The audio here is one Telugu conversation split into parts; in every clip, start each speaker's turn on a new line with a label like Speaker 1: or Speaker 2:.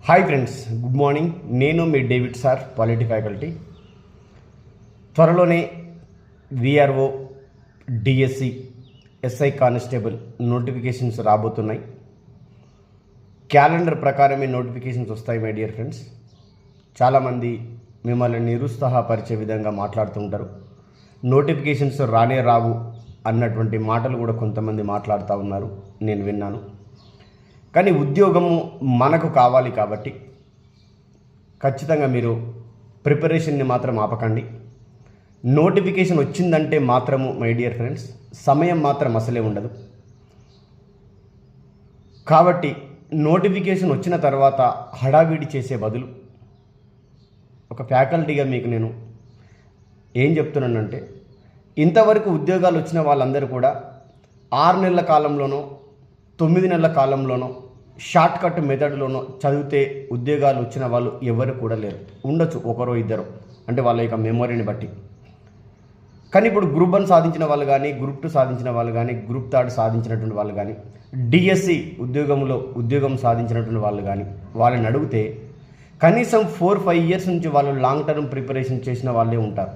Speaker 1: Hi friends, good morning. నేను మీ డేవిడ్ సార్, పాలిటీ ఫ్యాకల్టీ. త్వరలోనే VRO, DSC, SI constable notifications రాబోతున్నాయి. క్యాలెండర్ ప్రకారమే నోటిఫికేషన్స్ వస్తాయి మై డియర్ ఫ్రెండ్స్. చాలామంది మిమ్మల్ని నిరుత్సాహపరిచే విధంగా మాట్లాడుతూ ఉంటారు. నోటిఫికేషన్స్ రానే రావు అన్నటువంటి మాటలు కూడా కొంతమంది మాట్లాడుతూ ఉన్నారు, నేను విన్నాను. కానీ ఉద్యోగము మనకు కావాలి కాబట్టి ఖచ్చితంగా మీరు ప్రిపరేషన్ని మాత్రం ఆపకండి. నోటిఫికేషన్ వచ్చిందంటే మాత్రము మై డియర్ ఫ్రెండ్స్ సమయం మాత్రం అసలే ఉండదు. కాబట్టి నోటిఫికేషన్ వచ్చిన తర్వాత హడావిడి చేసే బదులు ఒక ఫ్యాకల్టీగా మీకు నేను ఏం చెప్తున్నానంటే, ఇంతవరకు ఉద్యోగాలు వచ్చిన వాళ్ళందరూ కూడా 6 నెలల కాలంలోనో 9 నెలల కాలంలోనో షార్ట్ కట్ మెథడ్లోనో చదివితే ఉద్యోగాలు వచ్చిన వాళ్ళు ఎవరు కూడా లేరు. ఉండొచ్చు ఒకరో ఇద్దరు, అంటే వాళ్ళ యొక్క మెమొరీని బట్టి. కానీ ఇప్పుడు గ్రూప్ 1 సాధించిన వాళ్ళు కానీ, గ్రూప్ 2 సాధించిన వాళ్ళు కానీ, గ్రూప్ 3 సాధించినటువంటి వాళ్ళు కానీ, డిఎస్సి ఉద్యోగం సాధించినటువంటి వాళ్ళు కానీ వాళ్ళని అడిగితే కనీసం 4-5 ఇయర్స్ నుంచి వాళ్ళు లాంగ్ టర్మ్ ప్రిపరేషన్ చేసిన వాళ్ళే ఉంటారు.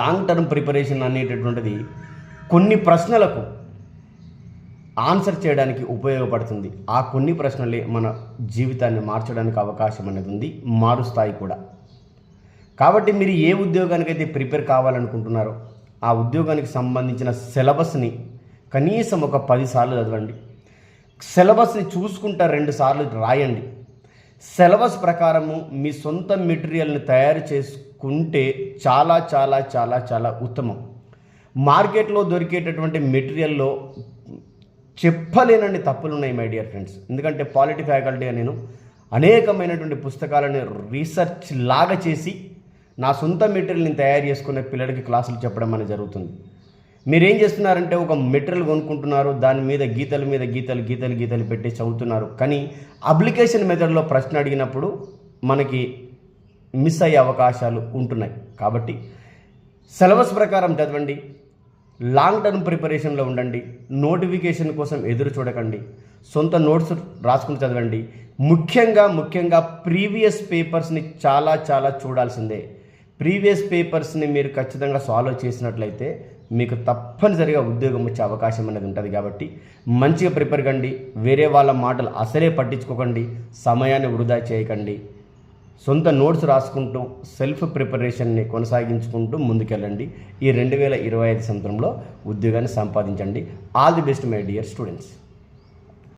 Speaker 1: లాంగ్ టర్మ్ ప్రిపరేషన్ అనేటటువంటిది కొన్ని ప్రశ్నలకు ఆన్సర్ చేయడానికి ఉపయోగపడుతుంది. ఆ కొన్ని ప్రశ్నలే మన జీవితాన్ని మార్చడానికి అవకాశం అనేది ఉంది, మారుస్తాయి కూడా. కాబట్టి మీరు ఏ ఉద్యోగానికైతే ప్రిపేర్ కావాలనుకుంటున్నారో ఆ ఉద్యోగానికి సంబంధించిన సిలబస్ని కనీసం ఒక 10 సార్లు చదవండి. సిలబస్ని చూసుకుంటా 2 సార్లు రాయండి. సిలబస్ ప్రకారము మీ సొంత మెటీరియల్ని తయారు చేసుకుంటే చాలా చాలా చాలా చాలా ఉత్తమం. మార్కెట్లో దొరికేటటువంటి మెటీరియల్లో చెప్పలేనన్ని తప్పులు ఉన్నాయి మై డియర్ ఫ్రెండ్స్. ఎందుకంటే పాలిటీ ఫ్యాకల్టీగా నేను అనేకమైనటువంటి పుస్తకాలను రీసెర్చ్ లాగా చేసి నా సొంత మెటీరియల్ని తయారు చేసుకునే పిల్లలకి క్లాసులు చెప్పడం అనేది జరుగుతుంది. మీరేం చేస్తున్నారంటే ఒక మెటీరియల్ కొనుక్కుంటున్నారు, దాని మీద గీతల మీద గీతలు పెట్టి చదువుతున్నారు. కానీ అప్లికేషన్ మెథడ్లో ప్రశ్న అడిగినప్పుడు మనకి మిస్ అయ్యే అవకాశాలు ఉంటున్నాయి. కాబట్టి సిలబస్ ప్రకారం చదవండి, లాంగ్ టర్మ్ ప్రిపరేషన్లో ఉండండి. నోటిఫికేషన్ కోసం ఎదురు చూడకండి, సొంత నోట్స్ రాసుకుని చదవండి. ముఖ్యంగా ప్రీవియస్ పేపర్స్ని చాలా చాలా చూడాల్సిందే. ప్రీవియస్ పేపర్స్ని మీరు ఖచ్చితంగా సాల్వ్ చేసినట్లయితే మీకు తప్పనిసరిగా ఉద్యోగం వచ్చే అవకాశం అనేది ఉంటుంది. కాబట్టి మంచిగా ప్రిపేర్ కండి. వేరే వాళ్ళ మాటలు అసలే పట్టించుకోకండి, సమయాన్ని వృధా చేయకండి. సొంత నోట్స్ రాసుకుంటూ సెల్ఫ్ ప్రిపరేషన్ని కొనసాగించుకుంటూ ముందుకెళ్ళండి. ఈ 2025 సంవత్సరంలో ఉద్యోగాన్ని సంపాదించండి. All the best my dear students.